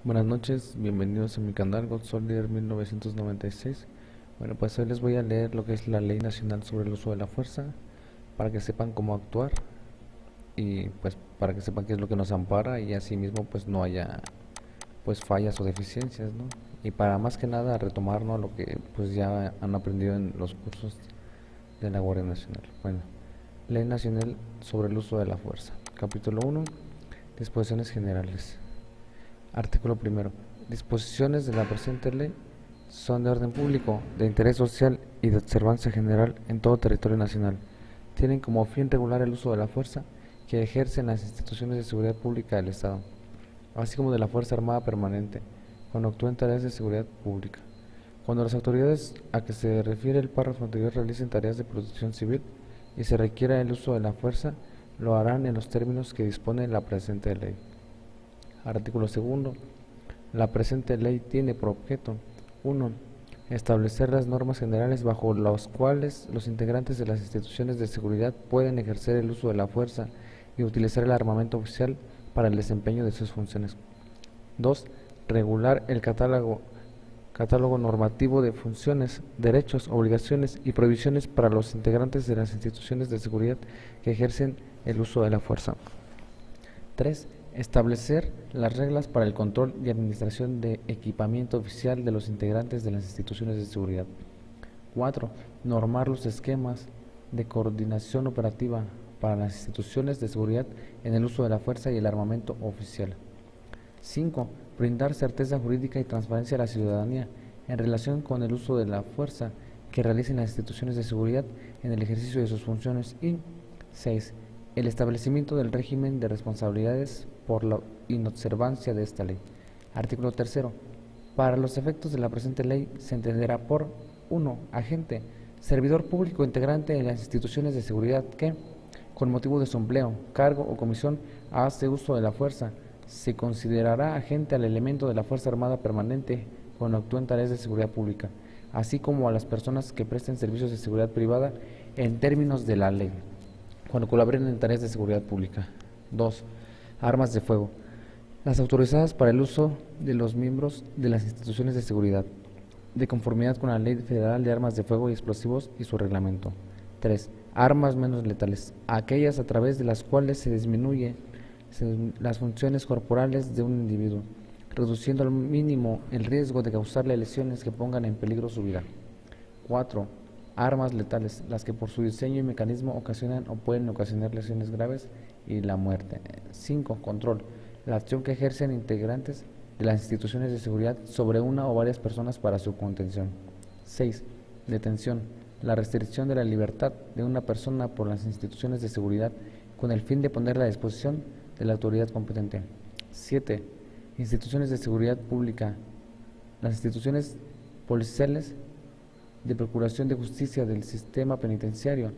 Buenas noches, bienvenidos a mi canal GodSoldier 1996. Bueno, pues hoy les voy a leer lo que es la Ley Nacional sobre el Uso de la Fuerza, para que sepan cómo actuar y pues para que sepan qué es lo que nos ampara y así mismo pues no haya pues fallas o deficiencias, ¿no? Y para más que nada retomar, ¿no?, lo que pues ya han aprendido en los cursos de la Guardia Nacional. Bueno, Ley Nacional sobre el Uso de la Fuerza. Capítulo 1. Disposiciones generales. Artículo primero. Disposiciones de la presente ley son de orden público, de interés social y de observancia general en todo territorio nacional. Tienen como fin regular el uso de la fuerza que ejercen las instituciones de seguridad pública del Estado, así como de la Fuerza Armada Permanente, cuando actúen tareas de seguridad pública. Cuando las autoridades a que se refiere el párrafo anterior realicen tareas de protección civil y se requiera el uso de la fuerza, lo harán en los términos que dispone la presente ley. Artículo segundo. La presente ley tiene por objeto: 1. Establecer las normas generales bajo las cuales los integrantes de las instituciones de seguridad pueden ejercer el uso de la fuerza y utilizar el armamento oficial para el desempeño de sus funciones. 2. Regular el catálogo normativo de funciones, derechos, obligaciones y prohibiciones para los integrantes de las instituciones de seguridad que ejercen el uso de la fuerza. 3. Establecer las reglas para el control y administración de equipamiento oficial de los integrantes de las instituciones de seguridad. 4. Normar los esquemas de coordinación operativa para las instituciones de seguridad en el uso de la fuerza y el armamento oficial. 5. Brindar certeza jurídica y transparencia a la ciudadanía en relación con el uso de la fuerza que realicen las instituciones de seguridad en el ejercicio de sus funciones. Y 6. El establecimiento del régimen de responsabilidades por la inobservancia de esta ley. Artículo tercero. Para los efectos de la presente ley se entenderá por: 1. Agente, servidor público integrante de las instituciones de seguridad que, con motivo de su empleo, cargo o comisión, hace uso de la fuerza, se considerará agente al elemento de la Fuerza Armada Permanente cuando actúe en tareas de seguridad pública, así como a las personas que presten servicios de seguridad privada en términos de la ley, cuando colaboren en tareas de seguridad pública. 2. Armas de fuego. Las autorizadas para el uso de los miembros de las instituciones de seguridad, de conformidad con la Ley Federal de Armas de Fuego y Explosivos y su reglamento. 3. Armas menos letales. Aquellas a través de las cuales se disminuye las funciones corporales de un individuo, reduciendo al mínimo el riesgo de causarle lesiones que pongan en peligro su vida. 4. Armas letales, las que por su diseño y mecanismo ocasionan o pueden ocasionar lesiones graves y la muerte. 5. Control, la acción que ejercen integrantes de las instituciones de seguridad sobre una o varias personas para su contención. 6. Detención, la restricción de la libertad de una persona por las instituciones de seguridad con el fin de ponerla a disposición de la autoridad competente. 7. Instituciones de seguridad pública, las instituciones policiales, de procuración de justicia del sistema penitenciario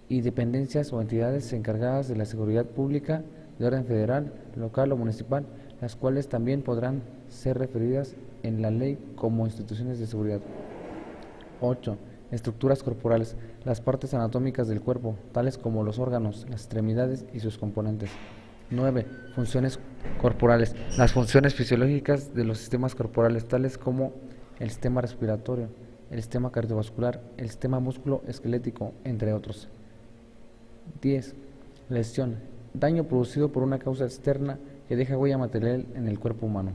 y dependencias o entidades encargadas de la seguridad pública de orden federal, local o municipal, las cuales también podrán ser referidas en la ley como instituciones de seguridad. 8. Estructuras corporales, las partes anatómicas del cuerpo, tales como los órganos, las extremidades y sus componentes. 9. Funciones corporales, las funciones fisiológicas de los sistemas corporales, tales como el sistema respiratorio, el sistema cardiovascular, el sistema músculo-esquelético, entre otros. 10. Lesión, daño producido por una causa externa que deja huella material en el cuerpo humano.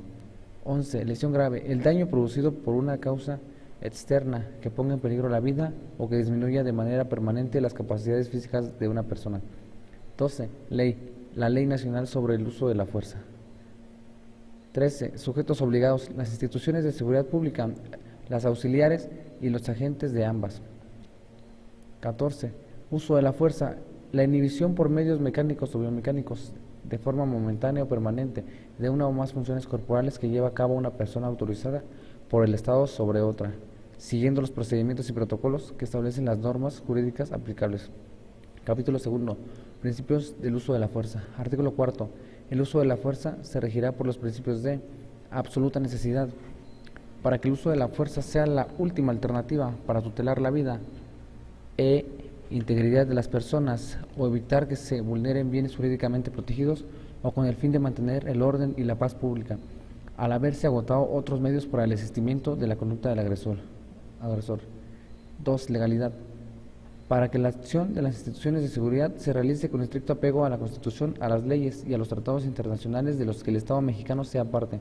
11. Lesión grave, el daño producido por una causa externa que ponga en peligro la vida o que disminuya de manera permanente las capacidades físicas de una persona. 12. Ley, la Ley Nacional sobre el Uso de la Fuerza. 13. Sujetos obligados, las instituciones de seguridad pública, las auxiliares y los agentes de ambas. 14. Uso de la fuerza, la inhibición por medios mecánicos o biomecánicos de forma momentánea o permanente de una o más funciones corporales que lleva a cabo una persona autorizada por el Estado sobre otra, siguiendo los procedimientos y protocolos que establecen las normas jurídicas aplicables. Capítulo segundo. Principios del uso de la fuerza. Artículo cuarto. El uso de la fuerza se regirá por los principios de absoluta necesidad. Para que el uso de la fuerza sea la última alternativa para tutelar la vida e integridad de las personas o evitar que se vulneren bienes jurídicamente protegidos o con el fin de mantener el orden y la paz pública, al haberse agotado otros medios para el desistimiento de la conducta del agresor. 2. Legalidad. Para que la acción de las instituciones de seguridad se realice con estricto apego a la Constitución, a las leyes y a los tratados internacionales de los que el Estado mexicano sea parte.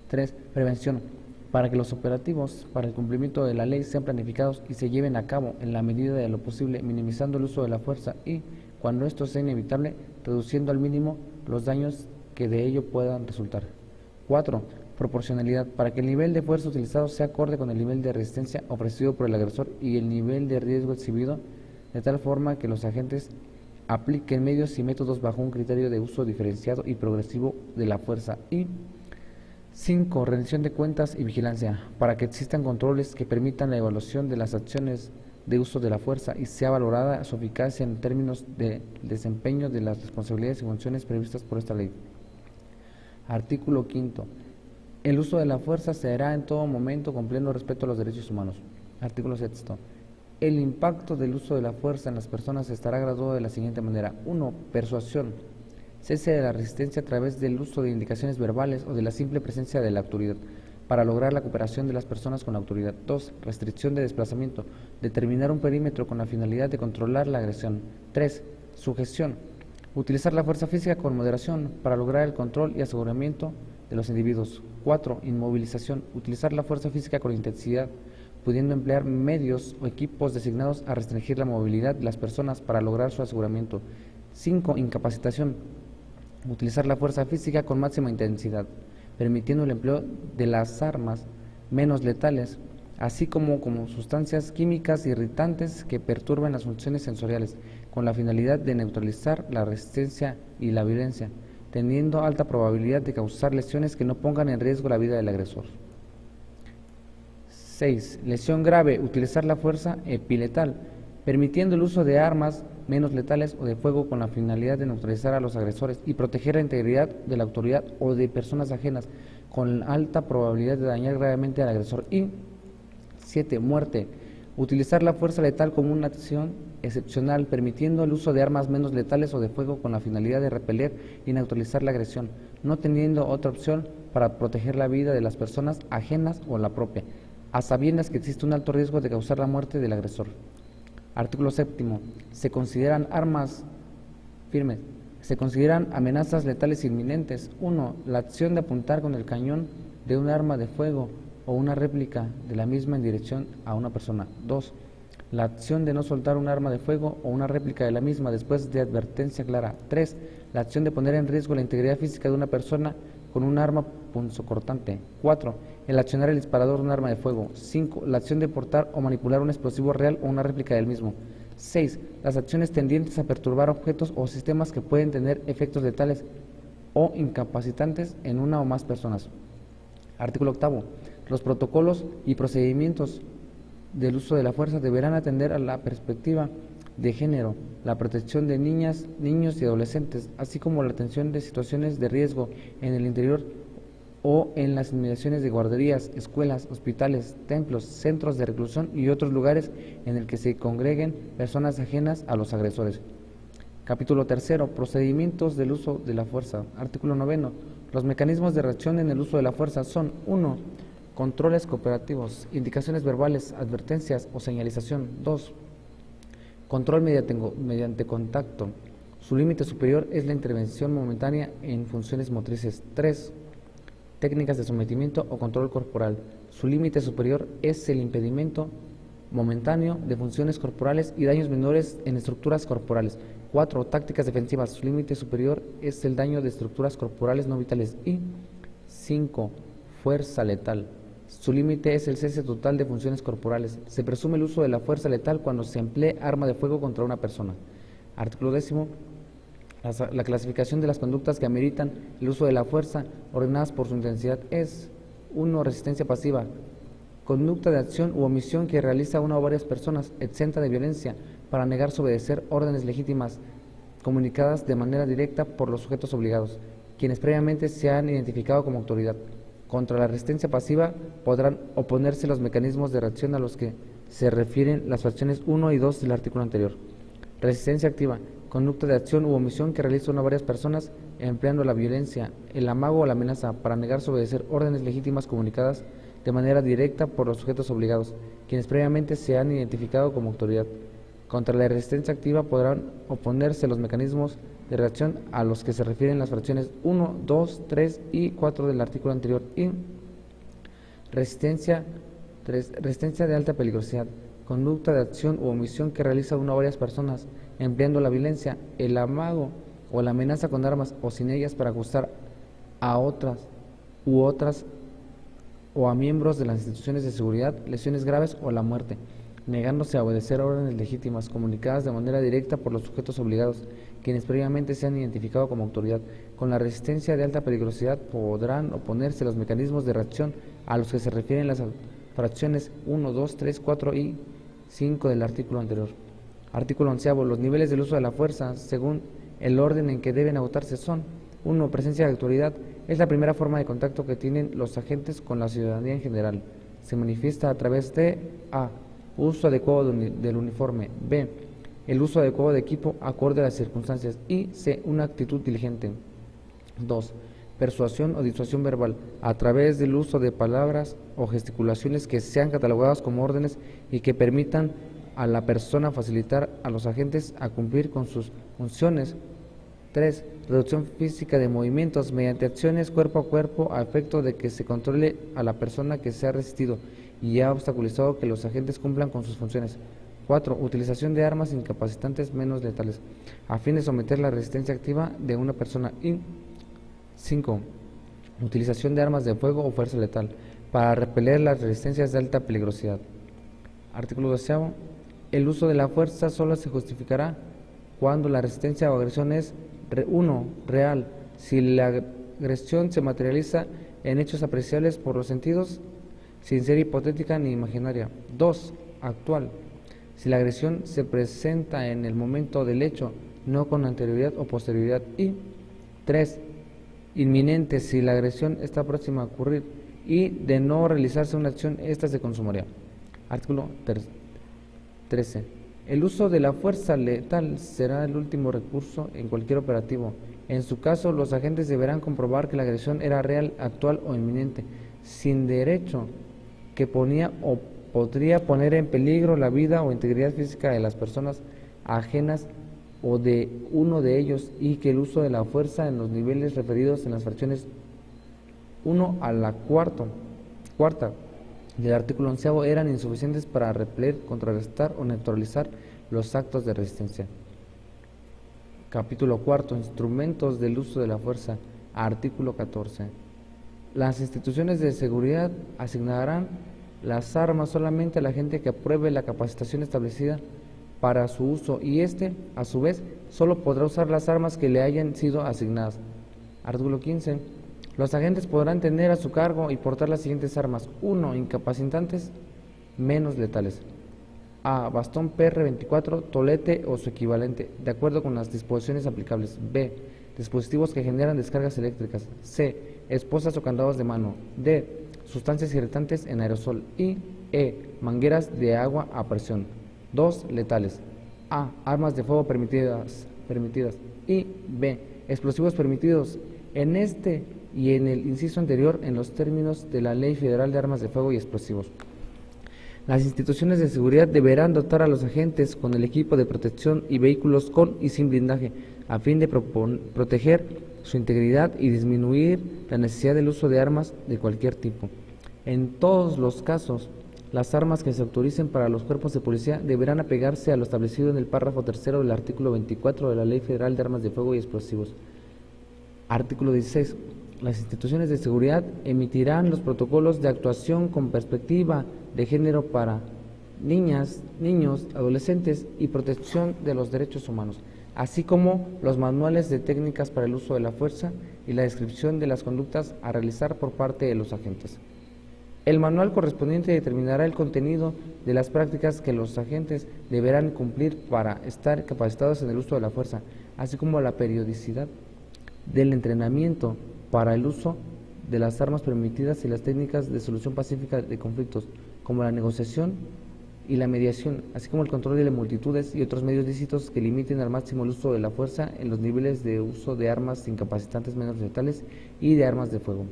3. Prevención. Para que los operativos para el cumplimiento de la ley sean planificados y se lleven a cabo en la medida de lo posible, minimizando el uso de la fuerza y, cuando esto sea inevitable, reduciendo al mínimo los daños que de ello puedan resultar. 4. Proporcionalidad. Para que el nivel de fuerza utilizado sea acorde con el nivel de resistencia ofrecido por el agresor y el nivel de riesgo exhibido, de tal forma que los agentes apliquen medios y métodos bajo un criterio de uso diferenciado y progresivo de la fuerza. Y 5. Rendición de cuentas y vigilancia. Para que existan controles que permitan la evaluación de las acciones de uso de la fuerza y sea valorada su eficacia en términos de desempeño de las responsabilidades y funciones previstas por esta ley. Artículo 5. El uso de la fuerza se hará en todo momento con pleno respeto a los derechos humanos. Artículo 6. El impacto del uso de la fuerza en las personas estará graduado de la siguiente manera. 1. Persuasión. Cese de la resistencia a través del uso de indicaciones verbales o de la simple presencia de la autoridad, para lograr la cooperación de las personas con la autoridad. 2. Restricción de desplazamiento. Determinar un perímetro con la finalidad de controlar la agresión. 3. Sujeción. Utilizar la fuerza física con moderación para lograr el control y aseguramiento de los individuos. 4. Inmovilización. Utilizar la fuerza física con intensidad, pudiendo emplear medios o equipos designados a restringir la movilidad de las personas para lograr su aseguramiento. 5. Incapacitación. Utilizar la fuerza física con máxima intensidad, permitiendo el empleo de las armas menos letales, así como sustancias químicas irritantes que perturban las funciones sensoriales, con la finalidad de neutralizar la resistencia y la violencia, teniendo alta probabilidad de causar lesiones que no pongan en riesgo la vida del agresor. 6. Lesión grave. Utilizar la fuerza epiletal, permitiendo el uso de armas menos letales o de fuego con la finalidad de neutralizar a los agresores y proteger la integridad de la autoridad o de personas ajenas, con alta probabilidad de dañar gravemente al agresor. Y 7. Muerte. Utilizar la fuerza letal como una acción excepcional, permitiendo el uso de armas menos letales o de fuego con la finalidad de repeler y neutralizar la agresión, no teniendo otra opción para proteger la vida de las personas ajenas o la propia, a sabiendas que existe un alto riesgo de causar la muerte del agresor. Artículo 7. Se consideran armas firmes. Se consideran amenazas letales inminentes. 1. La acción de apuntar con el cañón de un arma de fuego o una réplica de la misma en dirección a una persona. 2. La acción de no soltar un arma de fuego o una réplica de la misma después de advertencia clara. 3. La acción de poner en riesgo la integridad física de una persona con un arma punzocortante. 4. El accionar el disparador de un arma de fuego. 5. La acción de portar o manipular un explosivo real o una réplica del mismo. 6. Las acciones tendientes a perturbar objetos o sistemas que pueden tener efectos letales o incapacitantes en una o más personas. Artículo 8. Los protocolos y procedimientos del uso de la fuerza deberán atender a la perspectiva de género, la protección de niñas, niños y adolescentes, así como la atención de situaciones de riesgo en el interior o en las inmediaciones de guarderías, escuelas, hospitales, templos, centros de reclusión y otros lugares en el que se congreguen personas ajenas a los agresores. Capítulo 3. Procedimientos del uso de la fuerza. Artículo 9. Los mecanismos de reacción en el uso de la fuerza son: 1. Controles cooperativos, indicaciones verbales, advertencias o señalización. 2. Control mediante contacto. Su límite superior es la intervención momentánea en funciones motrices. 3. Técnicas de sometimiento o control corporal. Su límite superior es el impedimento momentáneo de funciones corporales y daños menores en estructuras corporales. 4. Tácticas defensivas. Su límite superior es el daño de estructuras corporales no vitales. Y 5. Fuerza letal. Su límite es el cese total de funciones corporales. Se presume el uso de la fuerza letal cuando se emplee arma de fuego contra una persona. Artículo 10. La clasificación de las conductas que ameritan el uso de la fuerza, ordenadas por su intensidad, es: 1. Resistencia pasiva. Conducta de acción u omisión que realiza una o varias personas, exenta de violencia, para negarse a obedecer órdenes legítimas comunicadas de manera directa por los sujetos obligados, quienes previamente se han identificado como autoridad. Contra la resistencia pasiva podrán oponerse los mecanismos de reacción a los que se refieren las fracciones 1 y 2 del artículo anterior. Resistencia activa. Conducta de acción u omisión que realiza una o varias personas empleando la violencia, el amago o la amenaza para negarse a obedecer órdenes legítimas comunicadas de manera directa por los sujetos obligados, quienes previamente se han identificado como autoridad. Contra la resistencia activa podrán oponerse los mecanismos de reacción a los que se refieren las fracciones 1, 2, 3 y 4 del artículo anterior. Y resistencia 3. Resistencia de alta peligrosidad. Conducta de acción u omisión que realiza una o varias personas, empleando la violencia, el amago o la amenaza con armas o sin ellas para acusar a otras o a miembros de las instituciones de seguridad, lesiones graves o la muerte, negándose a obedecer órdenes legítimas comunicadas de manera directa por los sujetos obligados, quienes previamente se han identificado como autoridad. Con la resistencia de alta peligrosidad podrán oponerse los mecanismos de reacción a los que se refieren las fracciones 1, 2, 3, 4 y 5 del artículo anterior. Artículo 11. Los niveles del uso de la fuerza, según el orden en que deben agotarse, son: 1. Presencia de autoridad. Es la primera forma de contacto que tienen los agentes con la ciudadanía en general. Se manifiesta a través de a. Uso adecuado del uniforme. B. El uso adecuado de equipo acorde a las circunstancias. Y C. Una actitud diligente. 2. Persuasión o disuasión verbal, a través del uso de palabras o gesticulaciones que sean catalogadas como órdenes y que permitan a la persona facilitar a los agentes a cumplir con sus funciones. 3. Reducción física de movimientos mediante acciones cuerpo a cuerpo a efecto de que se controle a la persona que se ha resistido y ha obstaculizado que los agentes cumplan con sus funciones. 4. Utilización de armas incapacitantes menos letales, a fin de someter la resistencia activa de una persona. Y 5. Utilización de armas de fuego o fuerza letal, para repeler las resistencias de alta peligrosidad. Artículo 12. El uso de la fuerza solo se justificará cuando la resistencia o agresión es 1. Real, si la agresión se materializa en hechos apreciables por los sentidos, sin ser hipotética ni imaginaria. 2. Actual, si la agresión se presenta en el momento del hecho, no con anterioridad o posterioridad. Y 3. Inminente, si la agresión está próxima a ocurrir y de no realizarse una acción, ésta se consumaría. Artículo 13. El uso de la fuerza letal será el último recurso en cualquier operativo. En su caso, los agentes deberán comprobar que la agresión era real, actual o inminente, sin derecho que ponía o podría poner en peligro la vida o integridad física de las personas ajenas o de uno de ellos, y que el uso de la fuerza en los niveles referidos en las fracciones 1 a la cuarta del artículo 11 eran insuficientes para repeler, contrarrestar o neutralizar los actos de resistencia. Capítulo 4. Instrumentos del uso de la fuerza. Artículo 14. Las instituciones de seguridad asignarán las armas solamente a la gente que apruebe la capacitación establecida para su uso, y éste, a su vez, solo podrá usar las armas que le hayan sido asignadas. Artículo 15. Los agentes podrán tener a su cargo y portar las siguientes armas: 1. Incapacitantes menos letales. A. Bastón PR-24, tolete o su equivalente, de acuerdo con las disposiciones aplicables. B. Dispositivos que generan descargas eléctricas. C. Esposas o candados de mano. D. Sustancias irritantes en aerosol. Y E. Mangueras de agua a presión. 2. Letales. A. Armas de fuego permitidas. Y B. Explosivos permitidos en este y en el inciso anterior en los términos de la Ley Federal de Armas de Fuego y Explosivos. Las instituciones de seguridad deberán dotar a los agentes con el equipo de protección y vehículos con y sin blindaje, a fin de proteger su integridad y disminuir la necesidad del uso de armas de cualquier tipo. En todos los casos, las armas que se autoricen para los cuerpos de policía deberán apegarse a lo establecido en el párrafo 3 del artículo 24 de la Ley Federal de Armas de Fuego y Explosivos. Artículo 16. Las instituciones de seguridad emitirán los protocolos de actuación con perspectiva de género para niñas, niños, adolescentes y protección de los derechos humanos, así como los manuales de técnicas para el uso de la fuerza y la descripción de las conductas a realizar por parte de los agentes. El manual correspondiente determinará el contenido de las prácticas que los agentes deberán cumplir para estar capacitados en el uso de la fuerza, así como la periodicidad del entrenamiento para el uso de las armas permitidas y las técnicas de solución pacífica de conflictos, como la negociación y la mediación, así como el control de las multitudes y otros medios lícitos que limiten al máximo el uso de la fuerza en los niveles de uso de armas incapacitantes menos letales y de armas de fuego.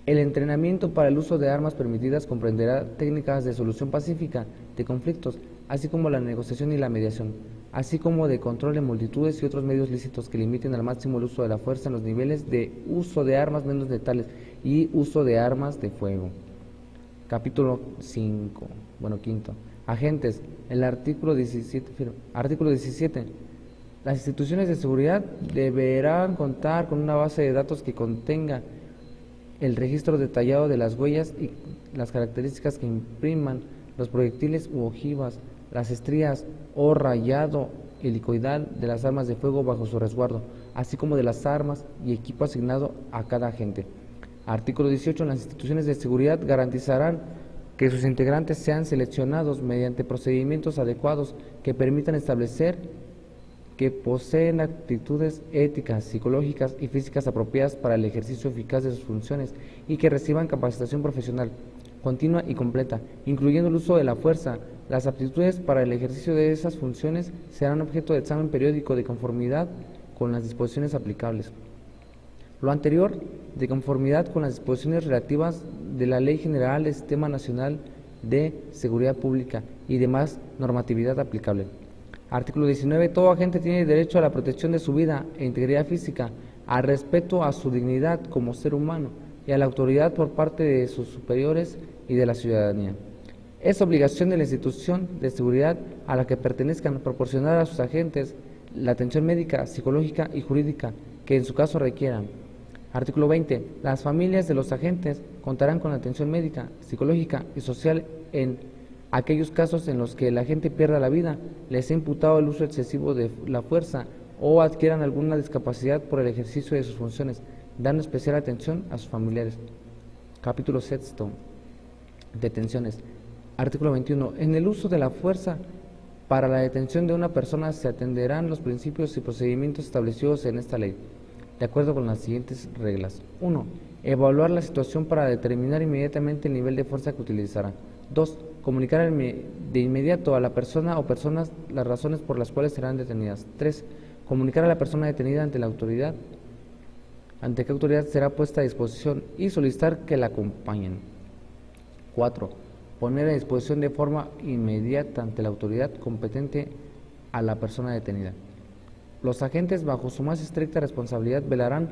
El entrenamiento para el uso de armas permitidas comprenderá técnicas de solución pacífica de conflictos, así como la negociación y la mediación, así como de control de multitudes y otros medios lícitos que limiten al máximo el uso de la fuerza en los niveles de uso de armas menos letales y uso de armas de fuego. Capítulo 5, quinto. Agentes. El artículo 17. Artículo 17. Las instituciones de seguridad deberán contar con una base de datos que contenga el registro detallado de las huellas y las características que impriman los proyectiles u ojivas, las estrías o rayado helicoidal de las armas de fuego bajo su resguardo, así como de las armas y equipo asignado a cada agente. Artículo 18. Las instituciones de seguridad garantizarán que sus integrantes sean seleccionados mediante procedimientos adecuados que permitan establecer que poseen actitudes éticas, psicológicas y físicas apropiadas para el ejercicio eficaz de sus funciones y que reciban capacitación profesional continua y completa, incluyendo el uso de la fuerza. Las aptitudes para el ejercicio de esas funciones serán objeto de examen periódico de conformidad con las disposiciones aplicables. Lo anterior, de conformidad con las disposiciones relativas de la Ley General del Sistema Nacional de Seguridad Pública y demás normatividad aplicable. Artículo 19. Todo agente tiene derecho a la protección de su vida e integridad física, al respeto a su dignidad como ser humano y a la autoridad por parte de sus superiores y de la ciudadanía. Es obligación de la institución de seguridad a la que pertenezcan proporcionar a sus agentes la atención médica, psicológica y jurídica que en su caso requieran. Artículo 20. Las familias de los agentes contarán con atención médica, psicológica y social en aquellos casos en los que el agente pierda la vida, les ha imputado el uso excesivo de la fuerza o adquieran alguna discapacidad por el ejercicio de sus funciones, dando especial atención a sus familiares. Capítulo 6. Detenciones. Artículo 21. En el uso de la fuerza para la detención de una persona se atenderán los principios y procedimientos establecidos en esta ley, de acuerdo con las siguientes reglas. 1. Evaluar la situación para determinar inmediatamente el nivel de fuerza que utilizará. 2. Comunicar de inmediato a la persona o personas las razones por las cuales serán detenidas. 3. Comunicar a la persona detenida ante la autoridad, ante qué autoridad será puesta a disposición y solicitar que la acompañen. 4. Poner a disposición de forma inmediata ante la autoridad competente a la persona detenida. Los agentes, bajo su más estricta responsabilidad, velarán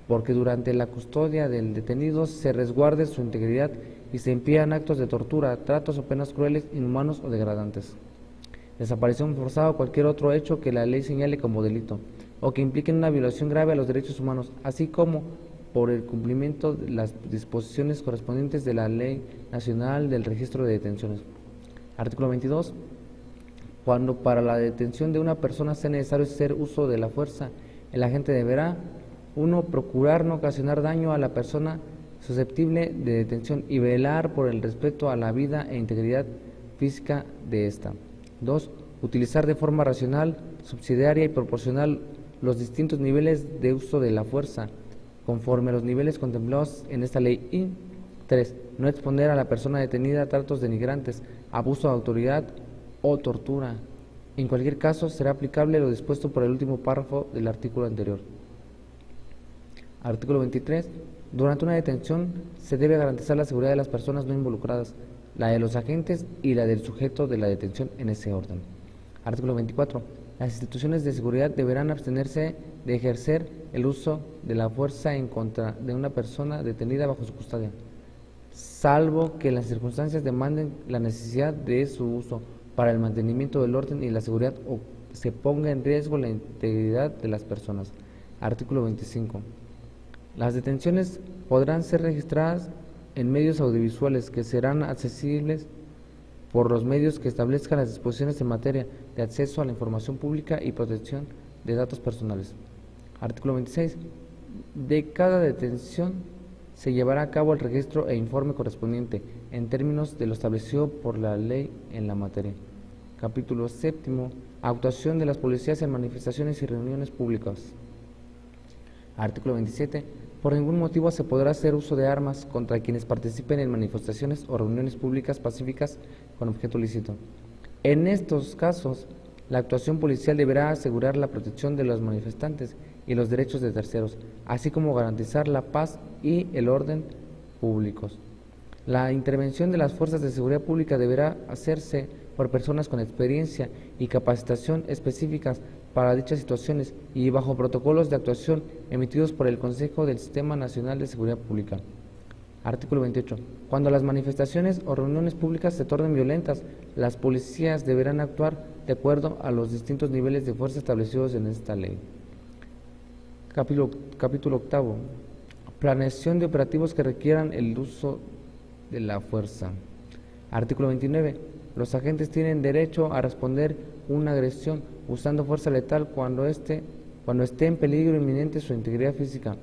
porque durante la custodia del detenido se resguarde su integridad y se impidan actos de tortura, tratos o penas crueles, inhumanos o degradantes, desaparición forzada o cualquier otro hecho que la ley señale como delito, o que impliquen una violación grave a los derechos humanos, así como por el cumplimiento de las disposiciones correspondientes de la Ley Nacional del Registro de Detenciones. Artículo 22. Cuando para la detención de una persona sea necesario hacer uso de la fuerza, el agente deberá: 1. Procurar no ocasionar daño a la persona susceptible de detención y velar por el respeto a la vida e integridad física de ésta. 2. Utilizar de forma racional, subsidiaria y proporcional los distintos niveles de uso de la fuerza, conforme a los niveles contemplados en esta ley. Y 3. No exponer a la persona detenida a tratos denigrantes, abuso de autoridad o tortura. En cualquier caso, será aplicable lo dispuesto por el último párrafo del artículo anterior. Artículo 23. Durante una detención se debe garantizar la seguridad de las personas no involucradas, la de los agentes y la del sujeto de la detención en ese orden. Artículo 24. Las instituciones de seguridad deberán abstenerse de ejercer el uso de la fuerza en contra de una persona detenida bajo su custodia, salvo que las circunstancias demanden la necesidad de su uso para el mantenimiento del orden y la seguridad o se ponga en riesgo la integridad de las personas. Artículo 25. Las detenciones podrán ser registradas en medios audiovisuales que serán accesibles por los medios que establezcan las disposiciones en materia de acceso a la información pública y protección de datos personales. Artículo 26. De cada detención se llevará a cabo el registro e informe correspondiente en términos de lo establecido por la ley en la materia. Capítulo 7. Actuación de las policías en manifestaciones y reuniones públicas. Artículo 27. Por ningún motivo se podrá hacer uso de armas contra quienes participen en manifestaciones o reuniones públicas pacíficas con objeto lícito. En estos casos, la actuación policial deberá asegurar la protección de los manifestantes y los derechos de terceros, así como garantizar la paz y el orden públicos. La intervención de las fuerzas de seguridad pública deberá hacerse por personas con experiencia y capacitación específicas para dichas situaciones y bajo protocolos de actuación emitidos por el Consejo del Sistema Nacional de Seguridad Pública. Artículo 28. Cuando las manifestaciones o reuniones públicas se tornen violentas, las policías deberán actuar de acuerdo a los distintos niveles de fuerza establecidos en esta ley. Capítulo 8. Planeación de operativos que requieran el uso de la fuerza. Artículo 29. Los agentes tienen derecho a responder una agresión usando fuerza letal cuando esté en peligro inminente su integridad física,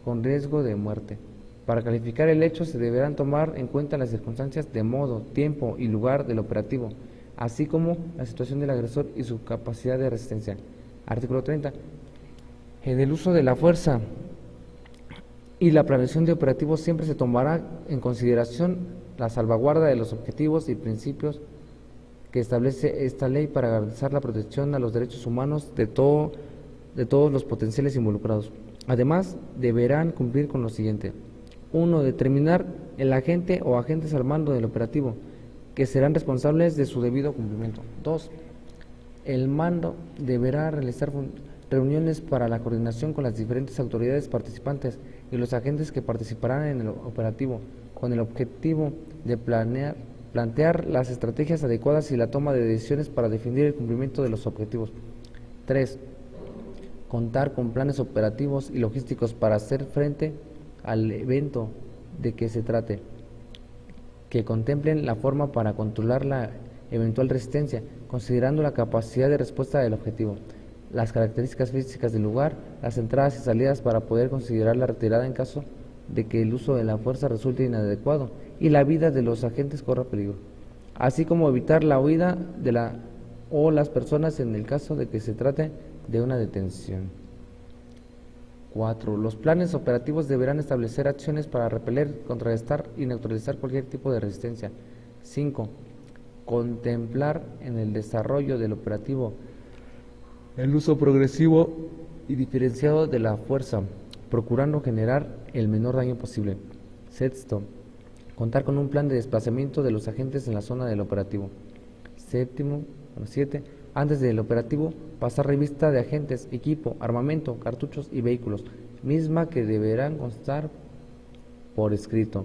con riesgo de muerte. Para calificar el hecho se deberán tomar en cuenta las circunstancias de modo, tiempo y lugar del operativo, así como la situación del agresor y su capacidad de resistencia. Artículo 30. En el uso de la fuerza y la planeación de operativos siempre se tomará en consideración la salvaguarda de los objetivos y principios que establece esta ley para garantizar la protección a los derechos humanos de todos los potenciales involucrados. Además, deberán cumplir con lo siguiente. 1. Determinar el agente o agentes al mando del operativo, que serán responsables de su debido cumplimiento. 2. El mando deberá realizar reuniones para la coordinación con las diferentes autoridades participantes y los agentes que participarán en el operativo, con el objetivo de plantear las estrategias adecuadas y la toma de decisiones para definir el cumplimiento de los objetivos. 3. Contar con planes operativos y logísticos para hacer frente al evento de que se trate, que contemplen la forma para controlar la eventual resistencia, considerando la capacidad de respuesta del objetivo, las características físicas del lugar, las entradas y salidas para poder considerar la retirada en caso de que el uso de la fuerza resulte inadecuado y la vida de los agentes corra peligro, así como evitar la huida de las personas en el caso de que se trate de una detención. 4. Los planes operativos deberán establecer acciones para repeler, contrarrestar y neutralizar cualquier tipo de resistencia. 5. Contemplar en el desarrollo del operativo el uso progresivo y diferenciado de la fuerza, procurando generar el menor daño posible. 6. Contar con un plan de desplazamiento de los agentes en la zona del operativo. 7. Antes del operativo, pasar revista de agentes, equipo, armamento, cartuchos y vehículos, misma que deberán constar por escrito.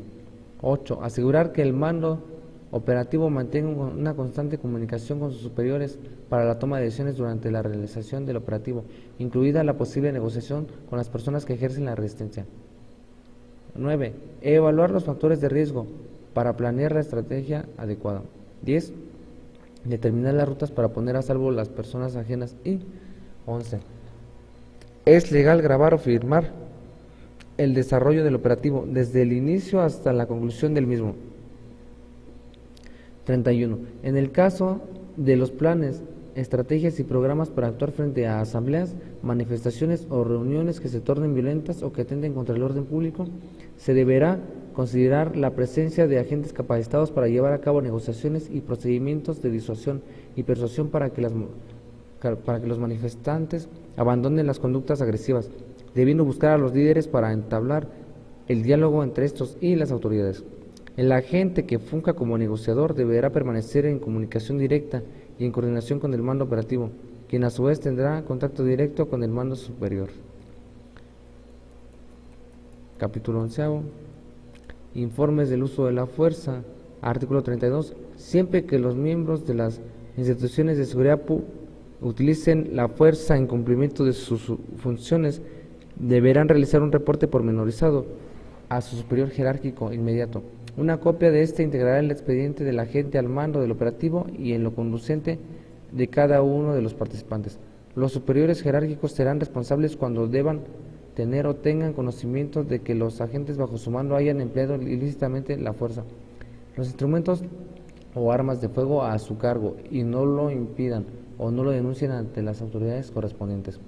8. Asegurar que el mando operativo mantenga una constante comunicación con sus superiores para la toma de decisiones durante la realización del operativo, incluida la posible negociación con las personas que ejercen la resistencia. 9. Evaluar los factores de riesgo para planear la estrategia adecuada. 10. Determinar las rutas para poner a salvo las personas ajenas. Y 11. Es legal grabar o firmar el desarrollo del operativo desde el inicio hasta la conclusión del mismo. 31. En el caso de los planes, estrategias y programas para actuar frente a asambleas, manifestaciones o reuniones que se tornen violentas o que atenten contra el orden público, se deberá considerar la presencia de agentes capacitados para llevar a cabo negociaciones y procedimientos de disuasión y persuasión para que los manifestantes abandonen las conductas agresivas, debiendo buscar a los líderes para entablar el diálogo entre estos y las autoridades. El agente que funja como negociador deberá permanecer en comunicación directa y en coordinación con el mando operativo, quien a su vez tendrá contacto directo con el mando superior. Capítulo 11. Informes del uso de la fuerza. Artículo 32. Siempre que los miembros de las instituciones de seguridad utilicen la fuerza en cumplimiento de sus funciones, deberán realizar un reporte pormenorizado a su superior jerárquico inmediato. Una copia de este integrará el expediente del agente al mando del operativo y en lo conducente de cada uno de los participantes. Los superiores jerárquicos serán responsables cuando deban tener o tengan conocimiento de que los agentes bajo su mando hayan empleado ilícitamente la fuerza, los instrumentos o armas de fuego a su cargo y no lo impidan o no lo denuncien ante las autoridades correspondientes.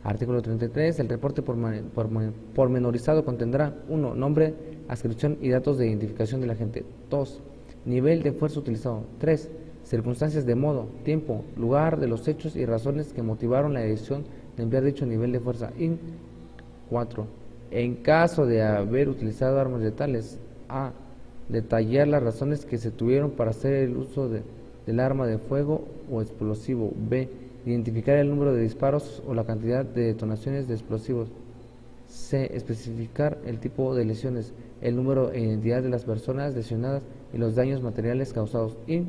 Artículo 33. El reporte pormenorizado contendrá: 1. Nombre, adscripción y datos de identificación del agente. 2. Nivel de fuerza utilizado. 3. Circunstancias de modo, tiempo, lugar de los hechos y razones que motivaron la decisión de emplear dicho nivel de fuerza. Y 4. En caso de haber utilizado armas letales, a. Detallar las razones que se tuvieron para hacer el uso del arma de fuego o explosivo. B. Identificar el número de disparos o la cantidad de detonaciones de explosivos. C. Especificar el tipo de lesiones, el número e identidad de las personas lesionadas y los daños materiales causados. Y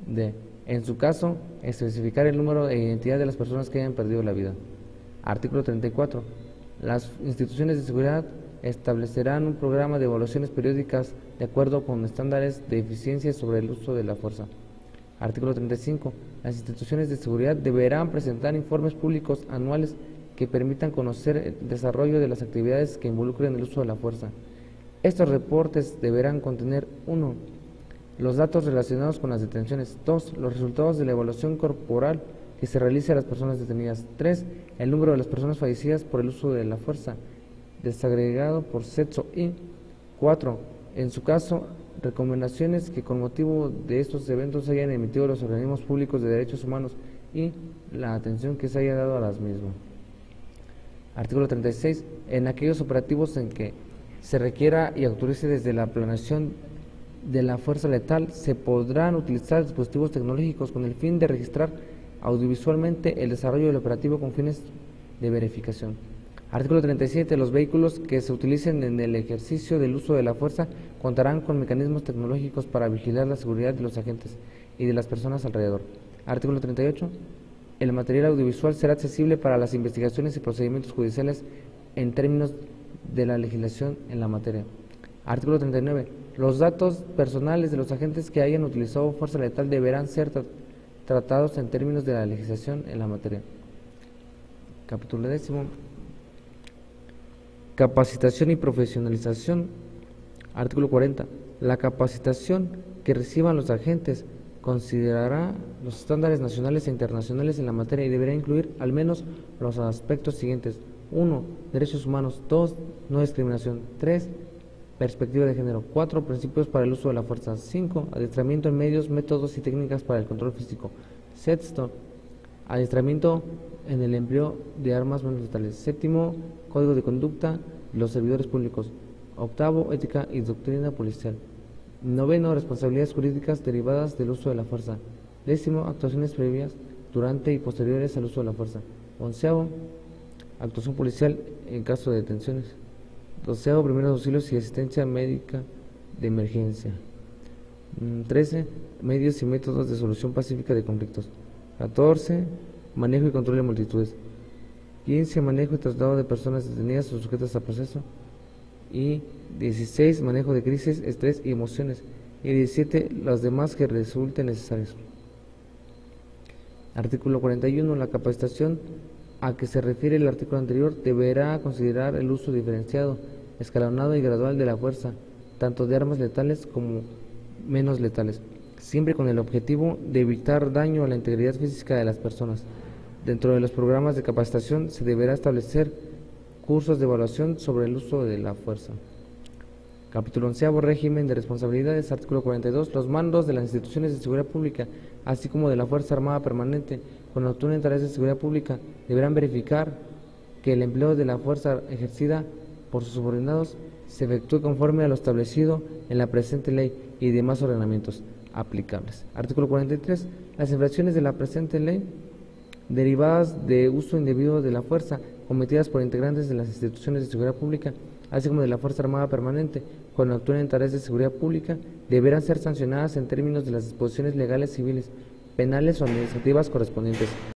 D. En su caso, especificar el número e identidad de las personas que hayan perdido la vida. Artículo 34. Las instituciones de seguridad establecerán un programa de evaluaciones periódicas de acuerdo con estándares de eficiencia sobre el uso de la fuerza. Artículo 35. Las instituciones de seguridad deberán presentar informes públicos anuales que permitan conocer el desarrollo de las actividades que involucren el uso de la fuerza. Estos reportes deberán contener: 1. Los datos relacionados con las detenciones. 2. Los resultados de la evaluación corporal que se realice a las personas detenidas. 3. El número de las personas fallecidas por el uso de la fuerza, desagregado por sexo. Y 4. En su caso, recomendaciones que con motivo de estos eventos hayan emitido los organismos públicos de derechos humanos y la atención que se haya dado a las mismas. Artículo 36. En aquellos operativos en que se requiera y autorice desde la planeación de la fuerza letal, se podrán utilizar dispositivos tecnológicos con el fin de registrar audiovisualmente el desarrollo del operativo con fines de verificación. Artículo 37. Los vehículos que se utilicen en el ejercicio del uso de la fuerza contarán con mecanismos tecnológicos para vigilar la seguridad de los agentes y de las personas alrededor. Artículo 38. El material audiovisual será accesible para las investigaciones y procedimientos judiciales en términos de la legislación en la materia. Artículo 39. Los datos personales de los agentes que hayan utilizado fuerza letal deberán ser tratados en términos de la legislación en la materia. Capítulo 10. Capacitación y profesionalización. Artículo 40. La capacitación que reciban los agentes considerará los estándares nacionales e internacionales en la materia y deberá incluir al menos los aspectos siguientes: 1. Derechos humanos. 2. No discriminación. 3. Perspectiva de género. 4. Principios para el uso de la fuerza. 5. Adiestramiento en medios, métodos y técnicas para el control físico. 6. Adiestramiento en el empleo de armas menos letales. 7. Código de conducta de los servidores públicos. 8. Ética y doctrina policial. 9. Responsabilidades jurídicas derivadas del uso de la fuerza. 10. Actuaciones previas, durante y posteriores al uso de la fuerza. 11. Actuación policial en caso de detenciones. 12. Primeros auxilios y asistencia médica de emergencia. 13. Medios y métodos de solución pacífica de conflictos. 14. Manejo y control de multitudes. 15. Manejo y traslado de personas detenidas o sujetas a proceso. Y 16. Manejo de crisis, estrés y emociones. Y 17. Las demás que resulten necesarias. Artículo 41. La capacitación a que se refiere el artículo anterior deberá considerar el uso diferenciado, escalonado y gradual de la fuerza, tanto de armas letales como menos letales, siempre con el objetivo de evitar daño a la integridad física de las personas. Dentro de los programas de capacitación se deberá establecer cursos de evaluación sobre el uso de la fuerza. Capítulo 11. Régimen de responsabilidades. Artículo 42. Los mandos de las instituciones de seguridad pública, así como de la Fuerza Armada Permanente, cuando actúen en tareas de seguridad pública, deberán verificar que el empleo de la fuerza ejercida por sus subordinados se efectúe conforme a lo establecido en la presente ley y demás ordenamientos aplicables. Artículo 43. Las infracciones de la presente ley derivadas de uso indebido de la fuerza cometidas por integrantes de las instituciones de seguridad pública, así como de la Fuerza Armada Permanente, cuando actúen en tareas de seguridad pública, deberán ser sancionadas en términos de las disposiciones legales civiles, penales o administrativas correspondientes.